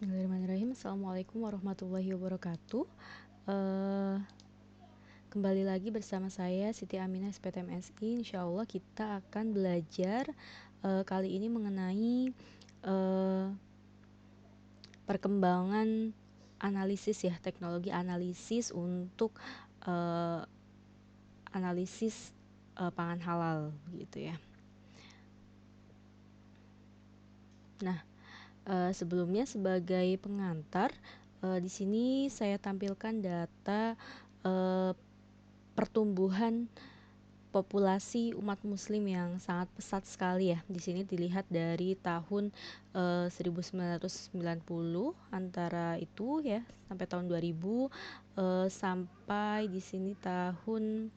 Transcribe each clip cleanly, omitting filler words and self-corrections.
Bismillahirrahmanirrahim. Assalamualaikum warahmatullahi wabarakatuh. Eh, Kembali lagi bersama saya Siti Aminah SPTMSI. Insya Allah kita akan belajar kali ini mengenai eh, perkembangan analisis ya, teknologi analisis untuk eh, analisis pangan halal gitu ya. Nah, sebelumnya sebagai pengantar, di sini saya tampilkan data pertumbuhan populasi umat muslim yang sangat pesat sekali ya. Di sini dilihat dari tahun 1990 antara itu ya sampai tahun 2000, sampai di sini tahun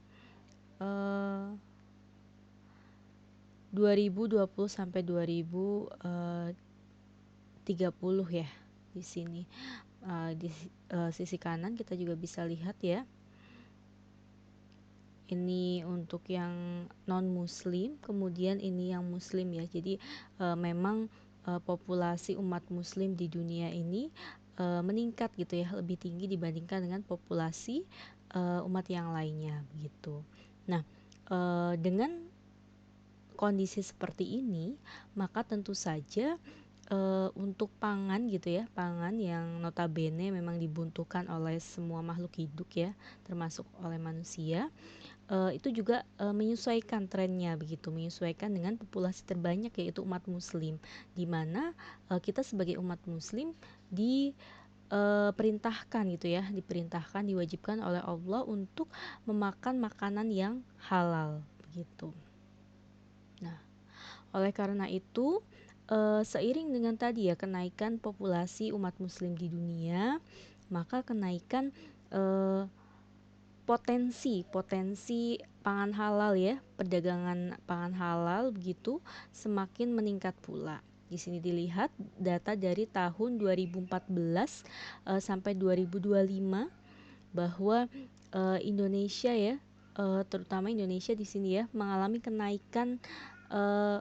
2020 sampai 2030 ya. Di sini di sisi kanan kita juga bisa lihat ya, ini untuk yang non muslim, kemudian ini yang muslim ya. Jadi memang populasi umat muslim di dunia ini meningkat gitu ya, lebih tinggi dibandingkan dengan populasi umat yang lainnya begitu. Nah, dengan kondisi seperti ini, maka tentu saja untuk pangan gitu ya, pangan yang notabene memang dibutuhkan oleh semua makhluk hidup ya, termasuk oleh manusia, itu juga menyesuaikan trennya begitu, menyesuaikan dengan populasi terbanyak yaitu umat muslim, di mana kita sebagai umat muslim diperintahkan gitu ya, diperintahkan, diwajibkan oleh Allah untuk memakan makanan yang halal begitu. Nah, oleh karena itu, seiring dengan tadi ya kenaikan populasi umat muslim di dunia, maka kenaikan eh, potensi pangan halal ya, perdagangan pangan halal begitu semakin meningkat pula. Di sini dilihat data dari tahun 2014 sampai 2025 bahwa Indonesia ya, terutama Indonesia di sini ya mengalami kenaikan eh,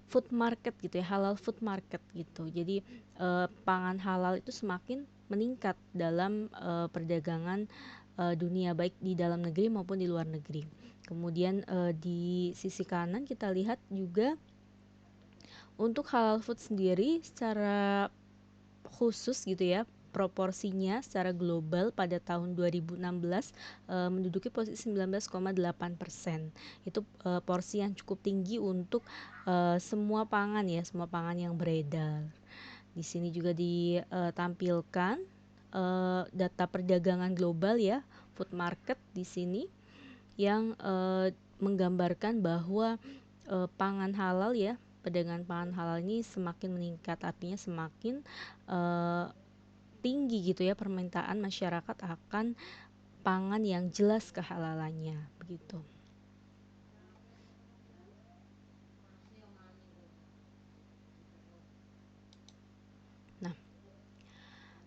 food market gitu ya, halal food market gitu. Jadi pangan halal itu semakin meningkat dalam perdagangan dunia, baik di dalam negeri maupun di luar negeri. Kemudian di sisi kanan kita lihat juga untuk halal food sendiri secara khusus gitu ya, proporsinya secara global pada tahun 2016 menduduki posisi 19,8%. Itu porsi yang cukup tinggi untuk semua pangan ya, semua pangan yang beredar. Di sini juga ditampilkan data perdagangan global ya, food market di sini yang menggambarkan bahwa pangan halal ya, perdagangan pangan halal ini semakin meningkat, artinya semakin tinggi gitu ya permintaan masyarakat akan pangan yang jelas kehalalannya begitu. Nah,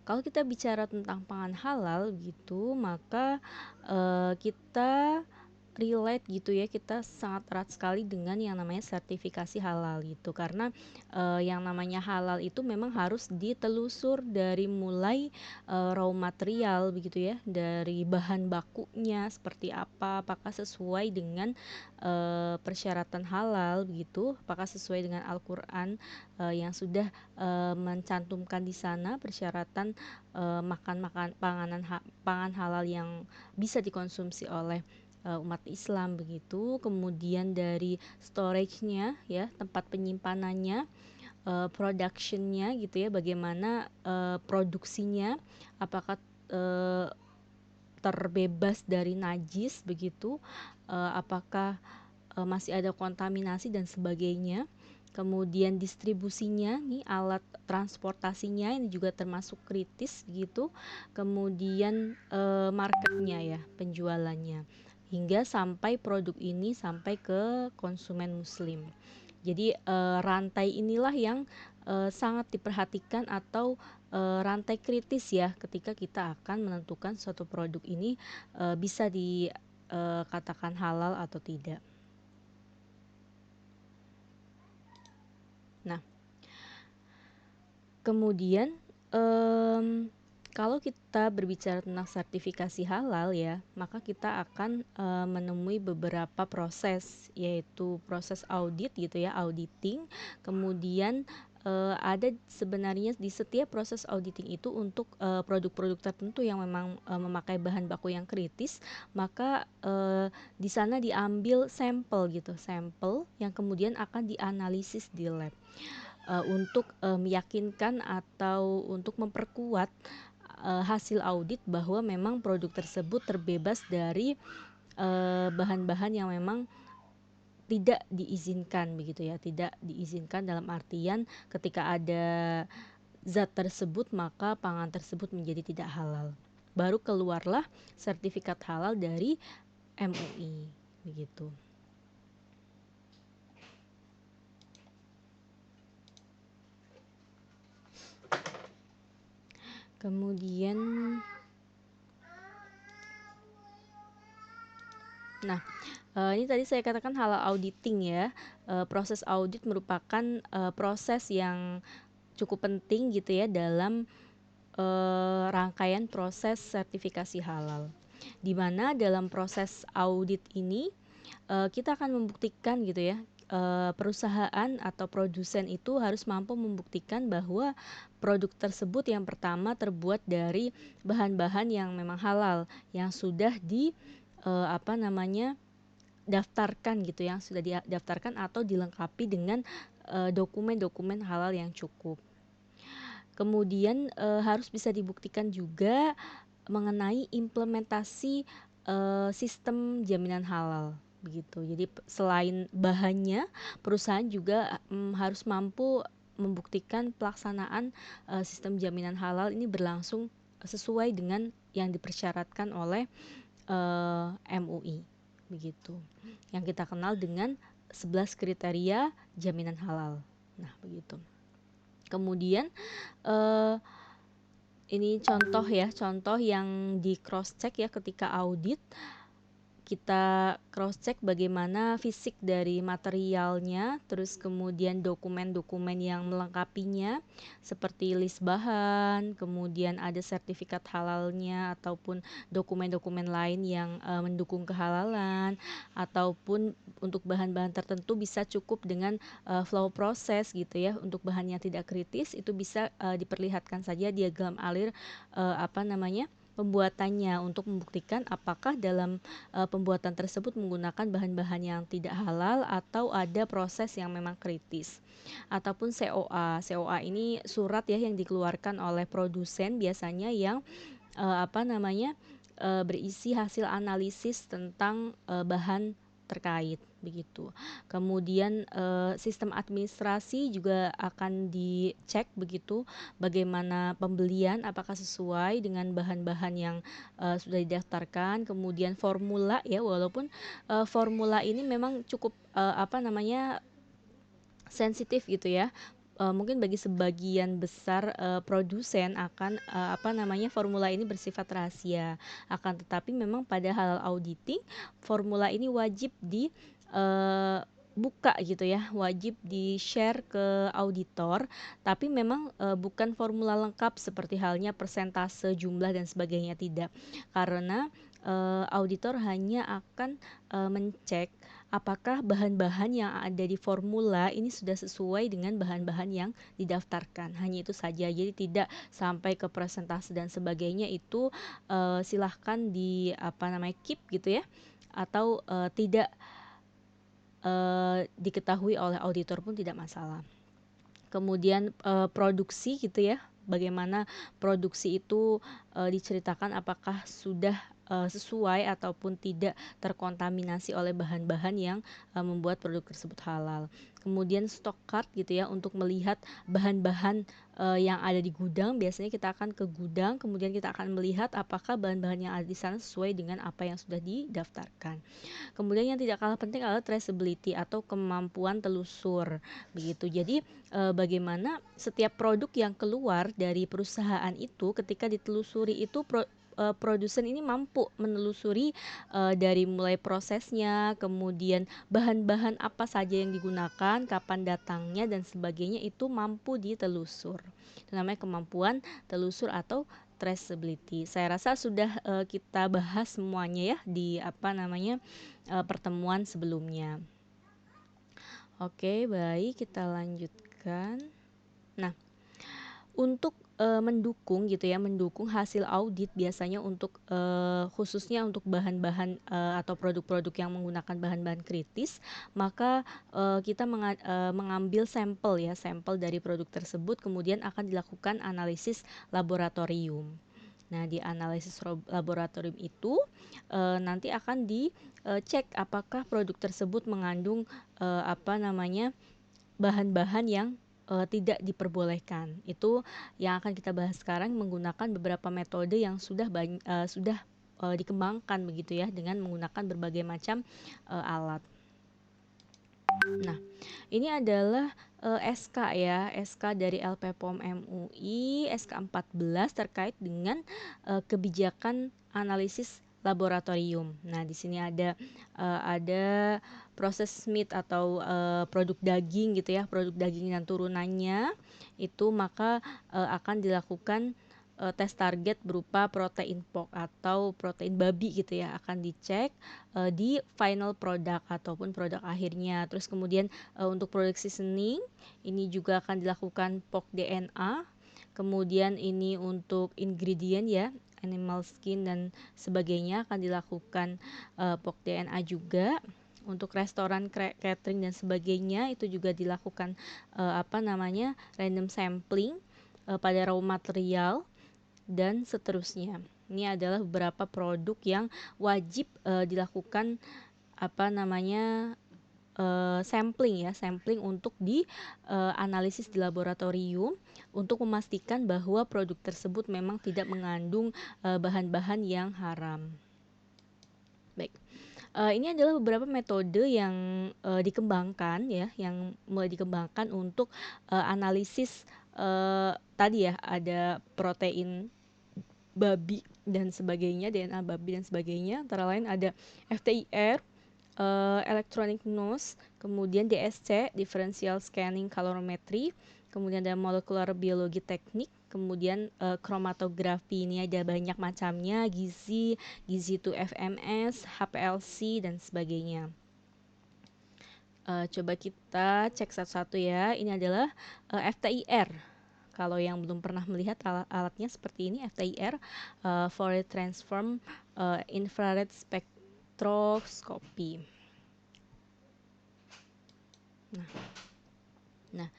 kalau kita bicara tentang pangan halal gitu, maka kita relate gitu ya, kita sangat erat sekali dengan yang namanya sertifikasi halal gitu, karena yang namanya halal itu memang harus ditelusur dari mulai raw material begitu ya, dari bahan bakunya seperti apa, apakah sesuai dengan persyaratan halal begitu, apakah sesuai dengan Al-Quran yang sudah mencantumkan di sana persyaratan makan pangan halal yang bisa dikonsumsi oleh umat Islam begitu. Kemudian dari storage-nya ya, tempat penyimpanannya, production-nya gitu ya, bagaimana produksinya, apakah terbebas dari najis begitu, apakah masih ada kontaminasi dan sebagainya. Kemudian distribusinya nih, alat transportasinya ini juga termasuk kritis gitu. Kemudian marketnya ya, penjualannya, hingga sampai produk ini sampai ke konsumen muslim. Jadi rantai inilah yang sangat diperhatikan, atau rantai kritis ya, ketika kita akan menentukan suatu produk ini bisa dikatakan halal atau tidak. Nah, kemudian Mmm, Kalau kita berbicara tentang sertifikasi halal ya, maka kita akan, menemui beberapa proses, yaitu proses audit gitu ya, auditing. Kemudian, ada sebenarnya di setiap proses auditing itu untuk, produk-produk tertentu yang memang, memakai bahan baku yang kritis, maka, di sana diambil sampel gitu, sampel yang kemudian akan dianalisis di lab. Untuk, meyakinkan atau untuk memperkuat, hasil audit bahwa memang produk tersebut terbebas dari, bahan-bahan yang memang tidak diizinkan begitu ya, tidak diizinkan dalam artian ketika ada zat tersebut maka pangan tersebut menjadi tidak halal. Baru keluarlah sertifikat halal dari MUI begitu. Kemudian nah, ini tadi saya katakan halal auditing ya. Proses audit merupakan, proses yang cukup penting gitu ya dalam, rangkaian proses sertifikasi halal. Di mana dalam proses audit ini, kita akan membuktikan gitu ya, perusahaan atau produsen itu harus mampu membuktikan bahwa produk tersebut yang pertama terbuat dari bahan-bahan yang memang halal, yang sudah apa namanya, daftarkan gitu, yang sudah didaftarkan atau dilengkapi dengan, dokumen-dokumen halal yang cukup. Kemudian, harus bisa dibuktikan juga mengenai implementasi, sistem jaminan halal, begitu. Jadi selain bahannya, perusahaan juga, harus mampu membuktikan pelaksanaan, sistem jaminan halal ini berlangsung sesuai dengan yang dipersyaratkan oleh, MUI, begitu. Yang kita kenal dengan 11 kriteria jaminan halal. Nah, begitu. Kemudian, eee, ini contoh ya, contoh yang di cross check ya ketika audit. Kita cross check bagaimana fisik dari materialnya, terus kemudian dokumen-dokumen yang melengkapinya seperti list bahan, kemudian ada sertifikat halalnya ataupun dokumen-dokumen lain yang mendukung kehalalan, ataupun untuk bahan-bahan tertentu bisa cukup dengan flow proses gitu ya. Untuk bahan yang tidak kritis itu bisa diperlihatkan saja diagram alir apa namanya, pembuatannya untuk membuktikan apakah dalam pembuatan tersebut menggunakan bahan-bahan yang tidak halal atau ada proses yang memang kritis. Ataupun COA. COA ini surat ya yang dikeluarkan oleh produsen biasanya yang apa namanya, berisi hasil analisis tentang bahan terkait begitu. Kemudian sistem administrasi juga akan dicek begitu, bagaimana pembelian apakah sesuai dengan bahan-bahan yang sudah didaftarkan. Kemudian formula ya, walaupun formula ini memang cukup apa namanya, sensitif gitu ya. Mungkin bagi sebagian besar produsen akan apa namanya, formula ini bersifat rahasia. Akan tetapi memang pada halal auditing formula ini wajib di buka gitu ya, wajib di-share ke auditor, tapi memang bukan formula lengkap seperti halnya persentase, jumlah dan sebagainya, tidak. Karena auditor hanya akan mencek apakah bahan-bahan yang ada di formula ini sudah sesuai dengan bahan-bahan yang didaftarkan. Hanya itu saja. Jadi tidak sampai ke presentasi dan sebagainya itu silahkan di apa namanya, keep gitu ya. Atau tidak diketahui oleh auditor pun tidak masalah. Kemudian produksi gitu ya. Bagaimana produksi itu diceritakan apakah sudah sesuai ataupun tidak terkontaminasi oleh bahan-bahan yang membuat produk tersebut halal. Kemudian stock card gitu ya, untuk melihat bahan-bahan yang ada di gudang. Biasanya kita akan ke gudang, kemudian kita akan melihat apakah bahan-bahan yang ada di sana sesuai dengan apa yang sudah didaftarkan. Kemudian yang tidak kalah penting adalah traceability atau kemampuan telusur begitu. Jadi bagaimana setiap produk yang keluar dari perusahaan itu ketika ditelusuri itu produsen ini mampu menelusuri dari mulai prosesnya, kemudian bahan-bahan apa saja yang digunakan, kapan datangnya dan sebagainya itu mampu ditelusur. Itu namanya kemampuan telusur atau traceability. Saya rasa sudah kita bahas semuanya ya di pertemuan sebelumnya. Oke, baik, kita lanjutkan. Nah, untuk mendukung gitu ya, mendukung hasil audit biasanya untuk khususnya untuk bahan-bahan atau produk-produk yang menggunakan bahan-bahan kritis, maka kita mengambil sampel ya, sampel dari produk tersebut, kemudian akan dilakukan analisis laboratorium. Nah, di analisis laboratorium itu nanti akan dicek apakah produk tersebut mengandung bahan-bahan yang tidak diperbolehkan. Itu yang akan kita bahas sekarang menggunakan beberapa metode yang sudah dikembangkan begitu ya, dengan menggunakan berbagai macam alat. Nah, ini adalah SK ya, SK dari LPPOM MUI, SK 14 terkait dengan kebijakan analisis laboratorium. Nah, di sini ada proses meat atau produk daging gitu ya, produk daging dan turunannya itu maka akan dilakukan tes target berupa protein pork atau protein babi gitu ya, akan dicek di final product ataupun produk akhirnya. Terus kemudian untuk produk seasoning ini juga akan dilakukan pork DNA. Kemudian ini untuk ingredient ya, animal skin dan sebagainya akan dilakukan pork DNA juga. Untuk restoran, catering dan sebagainya itu juga dilakukan random sampling pada raw material dan seterusnya. Ini adalah beberapa produk yang wajib dilakukan sampling ya, sampling untuk analisis di laboratorium untuk memastikan bahwa produk tersebut memang tidak mengandung bahan-bahan yang haram. Baik. Ini adalah beberapa metode yang dikembangkan ya, yang mulai dikembangkan untuk analisis tadi ya, ada protein babi dan sebagainya, DNA babi dan sebagainya. Antara lain ada FTIR, electronic nose, kemudian DSC, differential scanning calorimetry, kemudian ada molecular biologi teknik, kemudian kromatografi. Ini ada banyak macamnya, gizi 2 FMS, HPLC dan sebagainya. Coba kita cek satu-satu ya. Ini adalah FTIR. Kalau yang belum pernah melihat alatnya seperti ini, FTIR, Fourier Transform Infrared Spectroscopy. Nah,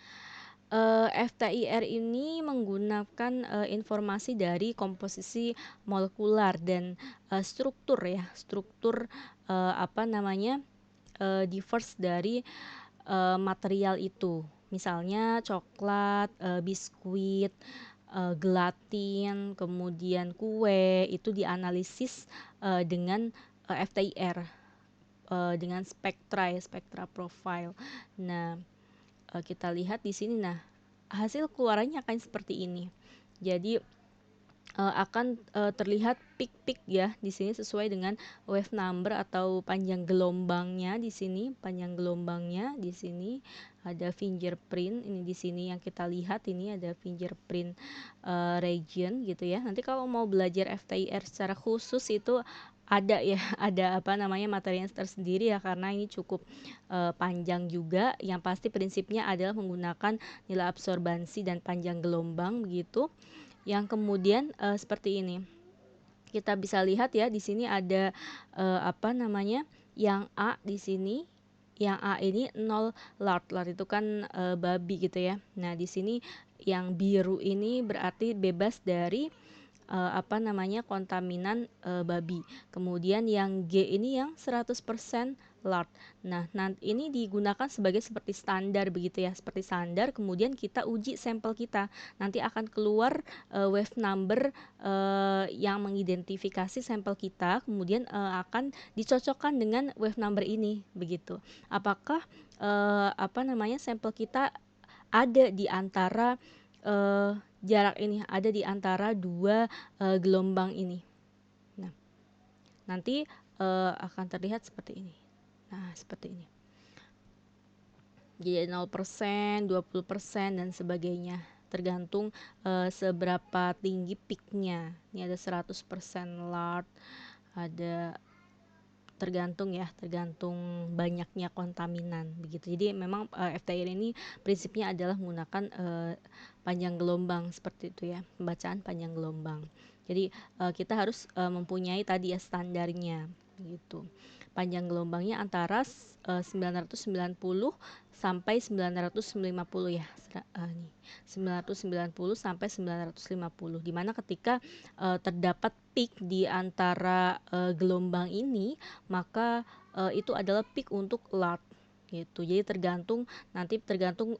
FTIR ini menggunakan informasi dari komposisi molekular dan struktur ya, struktur diverse dari material itu. Misalnya coklat, biskuit, gelatin, kemudian kue itu dianalisis dengan FTIR dengan spektra profile. Nah, kita lihat di sini. Nah, hasil keluarannya akan seperti ini. Jadi akan terlihat peak ya di sini sesuai dengan wave number atau panjang gelombangnya di sini, panjang gelombangnya di sini ada fingerprint. Ini di sini yang kita lihat, ini ada fingerprint region gitu ya. Nanti kalau mau belajar FTIR secara khusus itu ada ya, ada materi yang tersendiri ya, karena ini cukup panjang juga. Yang pasti prinsipnya adalah menggunakan nilai absorbansi dan panjang gelombang begitu. Yang kemudian seperti ini. Kita bisa lihat ya di sini ada yang A di sini. Yang A ini 0 lard. Lard itu kan babi gitu ya. Nah, di sini yang biru ini berarti bebas dari kontaminan babi. Kemudian yang G ini yang 100% lard. Nah, ini digunakan seperti standar begitu ya, seperti standar. Kemudian kita uji sampel kita. Nanti akan keluar wave number yang mengidentifikasi sampel kita, kemudian akan dicocokkan dengan wave number ini begitu. Apakah sampel kita ada di antara jarak ini, ada di antara dua gelombang ini. nanti akan terlihat seperti ini. Nah, seperti ini. Jadi 0%, 20% dan sebagainya. Tergantung seberapa tinggi peaknya. Ini ada 100% large, ada tergantung banyaknya kontaminan begitu. Jadi memang FTIR ini prinsipnya adalah menggunakan panjang gelombang seperti itu ya, pembacaan panjang gelombang. Jadi kita harus mempunyai tadi ya standarnya gitu. Panjang gelombangnya antara 990 sampai 950 ya. Nih 990 sampai 950, dimana ketika terdapat peak di antara gelombang ini, maka itu adalah peak untuk large gitu. Jadi tergantung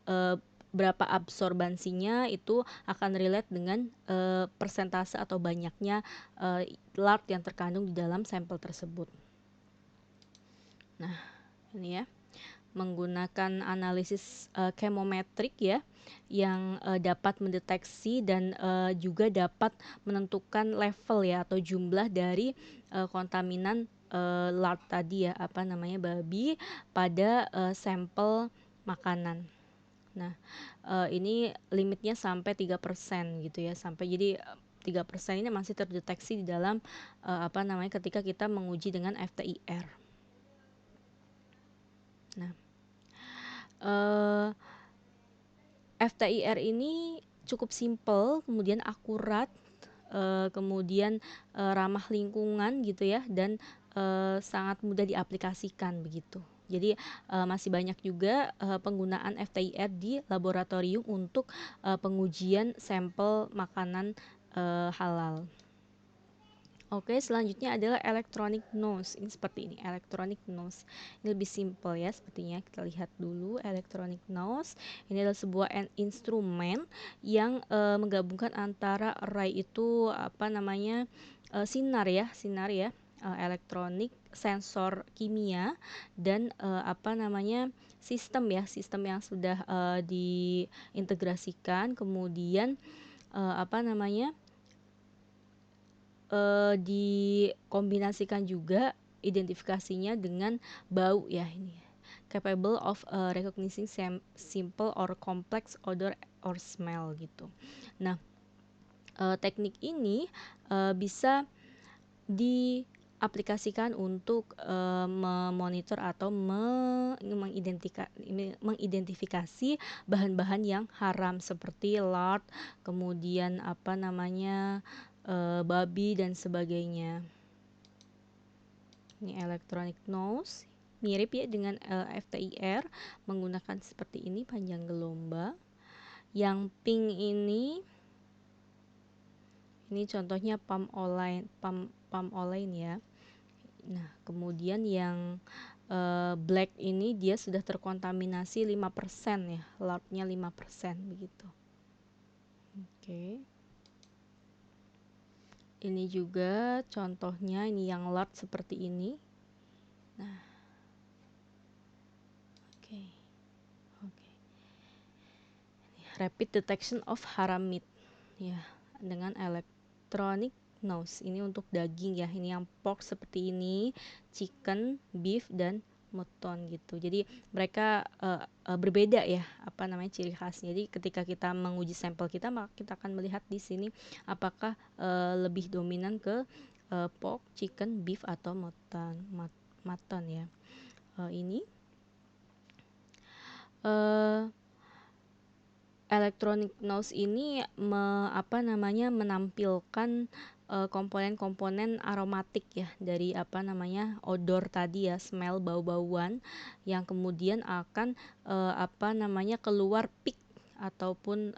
berapa absorbansinya itu akan relate dengan persentase atau banyaknya large yang terkandung di dalam sampel tersebut. Nah, ini ya, menggunakan analisis chemometrik ya, yang dapat mendeteksi dan juga dapat menentukan level ya atau jumlah dari kontaminan lard tadi ya, babi pada sampel makanan. Nah, ini limitnya sampai 3% gitu ya, jadi 3% ini masih terdeteksi di dalam ketika kita menguji dengan FTIR. Nah, FTIR ini cukup simpel, kemudian akurat, kemudian ramah lingkungan gitu ya, dan sangat mudah diaplikasikan begitu. Jadi masih banyak juga penggunaan FTIR di laboratorium untuk pengujian sampel makanan halal. Oke, selanjutnya adalah electronic nose. Ini seperti ini, electronic nose. Ini lebih simple ya, sepertinya. Kita lihat dulu electronic nose. Ini adalah sebuah instrumen yang menggabungkan antara array itu sinar ya, elektronik, sensor kimia, dan sistem yang sudah diintegrasikan, kemudian dikombinasikan juga identifikasinya dengan bau ya, ini capable of recognizing simple or complex odor or smell gitu. Nah, teknik ini bisa diaplikasikan untuk memonitor atau mengidentifikasi bahan-bahan yang haram seperti lard, kemudian babi dan sebagainya. Ini electronic nose, mirip ya dengan FTIR, menggunakan seperti ini panjang gelombang. Yang pink ini contohnya palm oil ya. Nah, kemudian yang black ini dia sudah terkontaminasi 5% ya, lardnya 5% begitu. Oke. Ini juga contohnya, ini yang lard seperti ini. Nah, oke. Rapid detection of haram meat ya, dengan electronic nose. Ini untuk daging ya, ini yang pork seperti ini, chicken, beef, dan mutton gitu. Jadi mereka berbeda ya, ciri khasnya. Jadi ketika kita menguji sampel kita, maka kita akan melihat di sini apakah lebih dominan ke pork, chicken, beef, atau mutton ya. Ini electronic nose ini menampilkan komponen-komponen aromatik ya dari odor tadi ya, smell, bau-bauan, yang kemudian akan keluar peak ataupun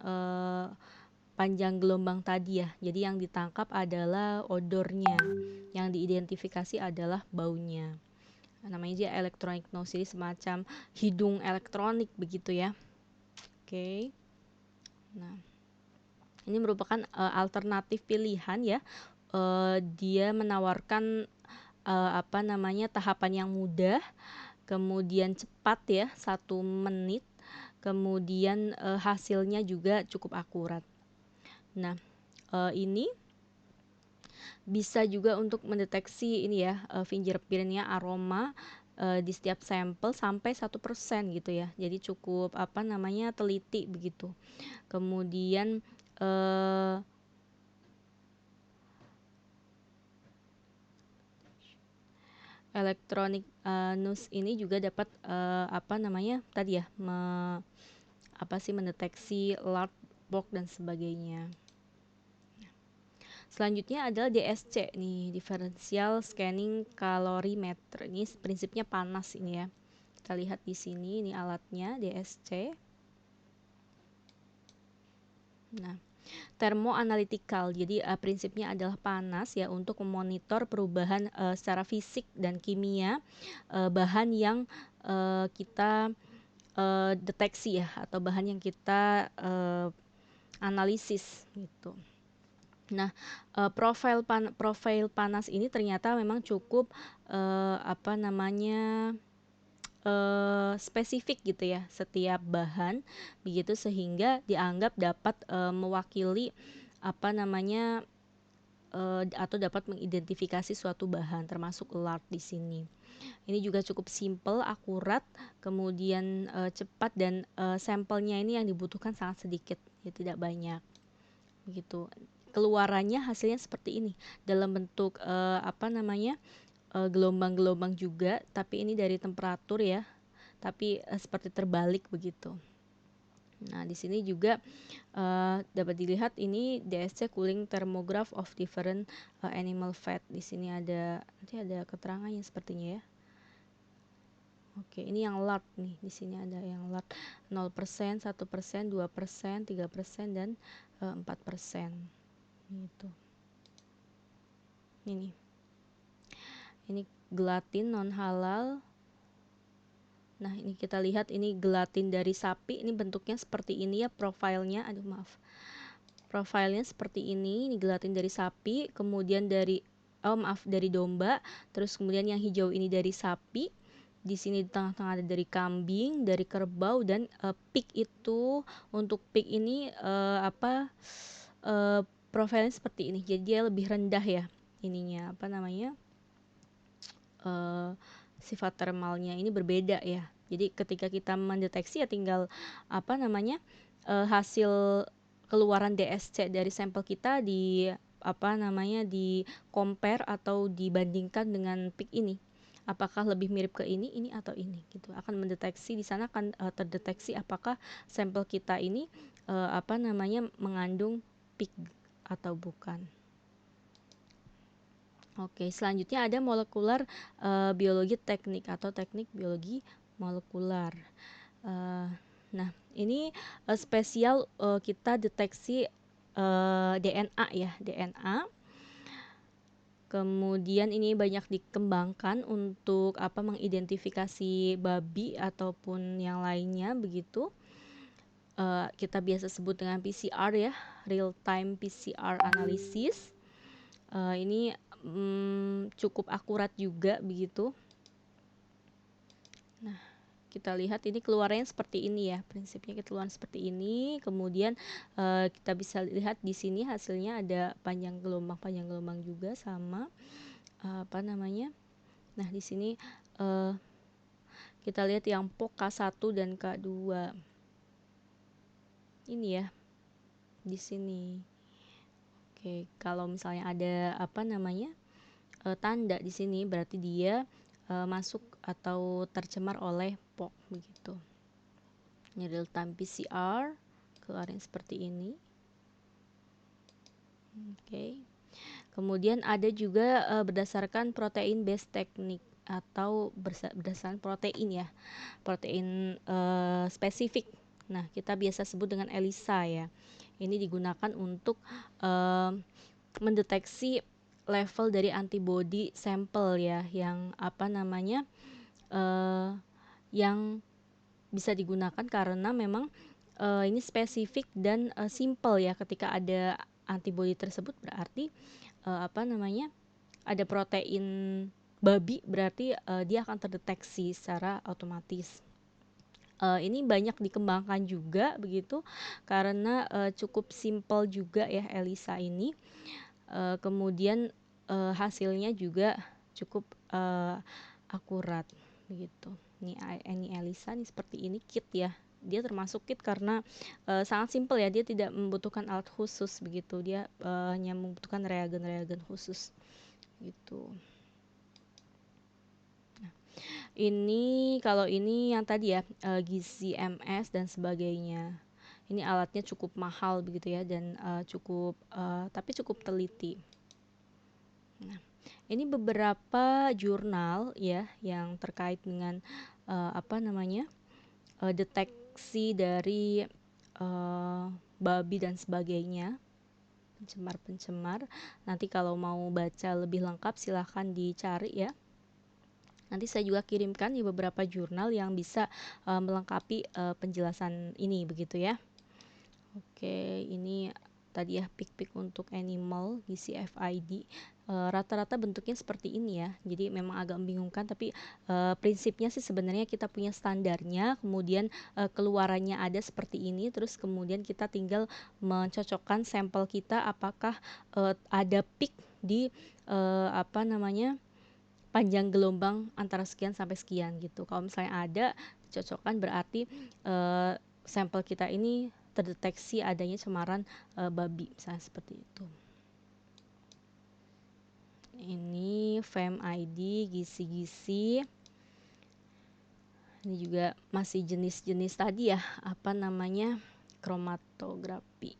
panjang gelombang tadi ya. Jadi yang ditangkap adalah odornya, yang diidentifikasi adalah baunya. Namanya dia electronic nose, jadi semacam hidung elektronik begitu ya. Oke. Nah, ini merupakan alternatif pilihan ya. Dia menawarkan tahapan yang mudah, kemudian cepat ya, 1 menit, kemudian hasilnya juga cukup akurat. Nah, ini Bisa juga untuk mendeteksi ini ya, fingerprint-nya, aroma, di setiap sampel sampai 1% gitu ya. Jadi cukup apa namanya, teliti begitu. Kemudian, elektronik nose ini juga dapat apa namanya tadi ya, mendeteksi large bulk dan sebagainya. Selanjutnya adalah DSC nih, differential scanning calorimeter. Ini prinsipnya panas ini ya. Kita lihat di sini, ini alatnya DSC. Nah, thermoanalytical. Jadi prinsipnya adalah panas ya, untuk memonitor perubahan secara fisik dan kimia bahan yang kita deteksi ya, atau bahan yang kita analisis gitu. Nah, profil panas ini ternyata memang cukup apa namanya spesifik gitu ya, setiap bahan begitu, sehingga dianggap dapat mewakili apa namanya atau dapat mengidentifikasi suatu bahan, termasuk lard di sini. Ini juga cukup simple, akurat, kemudian cepat, dan sampelnya ini yang dibutuhkan sangat sedikit, ya tidak banyak begitu. Keluarannya hasilnya seperti ini dalam bentuk apa namanya gelombang-gelombang juga, tapi ini dari temperatur ya, tapi seperti terbalik begitu. Nah, di sini juga dapat dilihat ini DSC cooling thermograph of different animal fat. Di sini nanti ada keterangannya sepertinya ya. Oke, ini yang lard nih. Di sini ada yang lard 0%, 1%, 2%, 3%, dan 4%. Gitu. Ini gelatin non halal. Nah, ini kita lihat, ini gelatin dari sapi. Ini bentuknya seperti ini ya, profilnya. Profilnya seperti ini. Ini gelatin dari sapi, kemudian dari domba. Terus kemudian yang hijau ini dari sapi. Di sini di tengah-tengah ada dari kambing, dari kerbau, dan pig itu, untuk pig ini profilnya seperti ini. Jadi dia lebih rendah ya ininya, apa namanya, sifat thermalnya ini berbeda ya. Jadi ketika kita mendeteksi ya tinggal apa namanya hasil keluaran DSC dari sampel kita di compare atau dibandingkan dengan pig ini. Apakah lebih mirip ke ini atau ini gitu. Akan mendeteksi, di sana akan terdeteksi apakah sampel kita ini mengandung pig atau bukan. Oke, selanjutnya ada molekular biologi teknik atau teknik biologi molekular. Nah, ini spesial kita deteksi DNA ya, DNA. Kemudian ini banyak dikembangkan untuk mengidentifikasi babi ataupun yang lainnya begitu. Kita biasa sebut dengan PCR ya, real time PCR analysis. Ini cukup akurat juga begitu. Nah, kita lihat ini keluarnya seperti ini ya, prinsipnya keluar seperti ini. Kemudian kita bisa lihat di sini hasilnya ada panjang gelombang juga sama Nah, di sini kita lihat yang POC K1 dan K2. Ini ya, di sini. Oke, kalau misalnya ada tanda di sini, berarti dia masuk atau tercemar oleh POC begitu. Ini real time PCR, keluarin seperti ini. Oke. Kemudian ada juga berdasarkan protein based teknik atau berdasarkan protein ya, protein spesifik. Nah, kita biasa sebut dengan ELISA ya. Ini digunakan untuk mendeteksi level dari antibody sampel ya, yang yang bisa digunakan karena memang ini spesifik dan simple ya. Ketika ada antibody tersebut berarti ada protein babi, berarti dia akan terdeteksi secara otomatis. Ini banyak dikembangkan juga begitu karena cukup simple juga ya ELISA ini. Kemudian hasilnya juga cukup akurat begitu. Ini Elisa nih seperti ini kit ya. Dia termasuk kit karena sangat simpel ya, dia tidak membutuhkan alat khusus begitu. Dia hanya membutuhkan reagen-reagen khusus gitu. Ini kalau ini yang tadi ya, gizi MS dan sebagainya. Ini alatnya cukup mahal begitu ya, dan tapi cukup teliti. Nah, ini beberapa jurnal ya yang terkait dengan deteksi dari babi dan sebagainya, pencemar-pencemar. Nanti kalau mau baca lebih lengkap silahkan dicari ya. Nanti saya juga kirimkan di beberapa jurnal yang bisa melengkapi penjelasan ini begitu ya. Oke, ini tadi ya pik-pik untuk animal gizi FID. Rata-rata bentuknya seperti ini ya. Jadi memang agak membingungkan, tapi prinsipnya sih sebenarnya kita punya standarnya, kemudian keluarannya ada seperti ini, terus kemudian kita tinggal mencocokkan sampel kita apakah ada pik di panjang gelombang antara sekian sampai sekian gitu. Kalau misalnya ada, cocokkan berarti sampel kita ini terdeteksi adanya cemaran babi, misalnya seperti itu. Ini FEM-ID, gizi-gizi. Ini juga masih jenis-jenis tadi ya, kromatografi.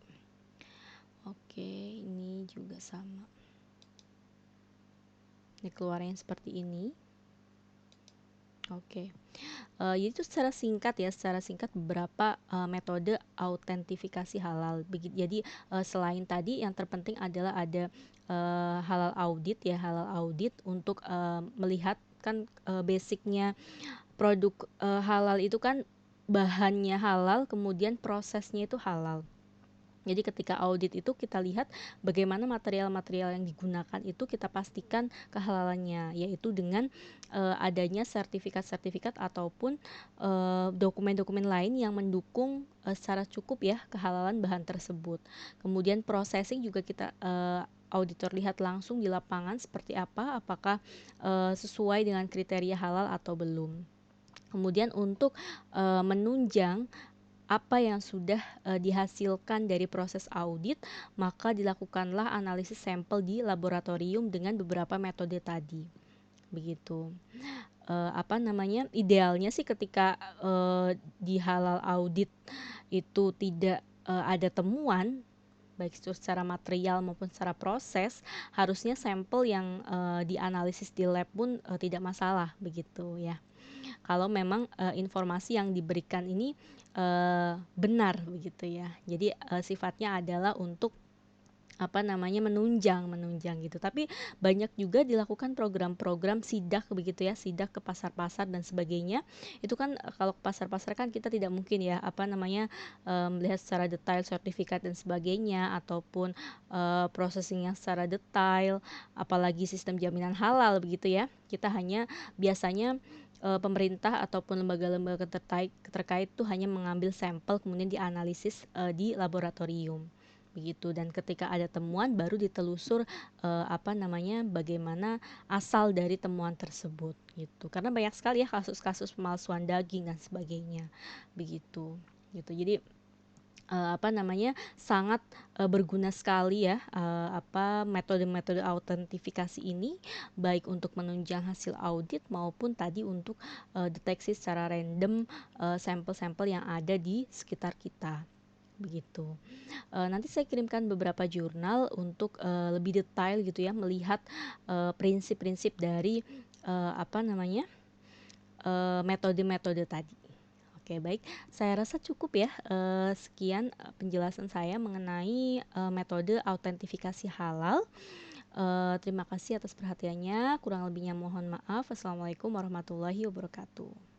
Oke, ini juga sama. Ini keluarnya seperti ini. Oke. Jadi itu secara singkat beberapa metode autentifikasi halal. Jadi selain tadi yang terpenting adalah ada halal audit untuk melihat kan basicnya produk halal itu kan bahannya halal, kemudian prosesnya itu halal. Jadi ketika audit itu kita lihat bagaimana material-material yang digunakan itu kita pastikan kehalalannya, yaitu dengan adanya sertifikat-sertifikat ataupun dokumen-dokumen lain yang mendukung secara cukup ya kehalalan bahan tersebut. Kemudian processing juga kita auditor lihat langsung di lapangan seperti apa, apakah sesuai dengan kriteria halal atau belum. Kemudian untuk menunjang apa yang sudah dihasilkan dari proses audit, maka dilakukanlah analisis sampel di laboratorium dengan beberapa metode tadi. Begitu. Idealnya sih ketika di halal audit itu tidak ada temuan baik secara material maupun secara proses, harusnya sampel yang dianalisis di lab pun tidak masalah begitu ya. Kalau memang informasi yang diberikan ini benar begitu ya. Jadi sifatnya adalah untuk menunjang gitu. Tapi banyak juga dilakukan program-program sidak begitu ya, sidak ke pasar-pasar dan sebagainya. Itu kan kalau ke pasar-pasar kan kita tidak mungkin ya melihat secara detail sertifikat dan sebagainya ataupun processing yang secara detail, apalagi sistem jaminan halal begitu ya. Kita hanya biasanya pemerintah ataupun lembaga-lembaga terkait tuh hanya mengambil sampel kemudian dianalisis di laboratorium begitu, dan ketika ada temuan baru ditelusur bagaimana asal dari temuan tersebut gitu, karena banyak sekali ya kasus-kasus pemalsuan daging dan sebagainya begitu gitu. Jadi sangat berguna sekali ya metode-metode autentifikasi ini, baik untuk menunjang hasil audit maupun tadi untuk deteksi secara random sampel-sampel yang ada di sekitar kita begitu. Nanti saya kirimkan beberapa jurnal untuk lebih detail gitu ya, melihat prinsip-prinsip dari metode-metode tadi. Oke, baik. Saya rasa cukup ya. Sekian penjelasan saya mengenai metode autentifikasi halal. Terima kasih atas perhatiannya. Kurang lebihnya mohon maaf. Wassalamualaikum warahmatullahi wabarakatuh.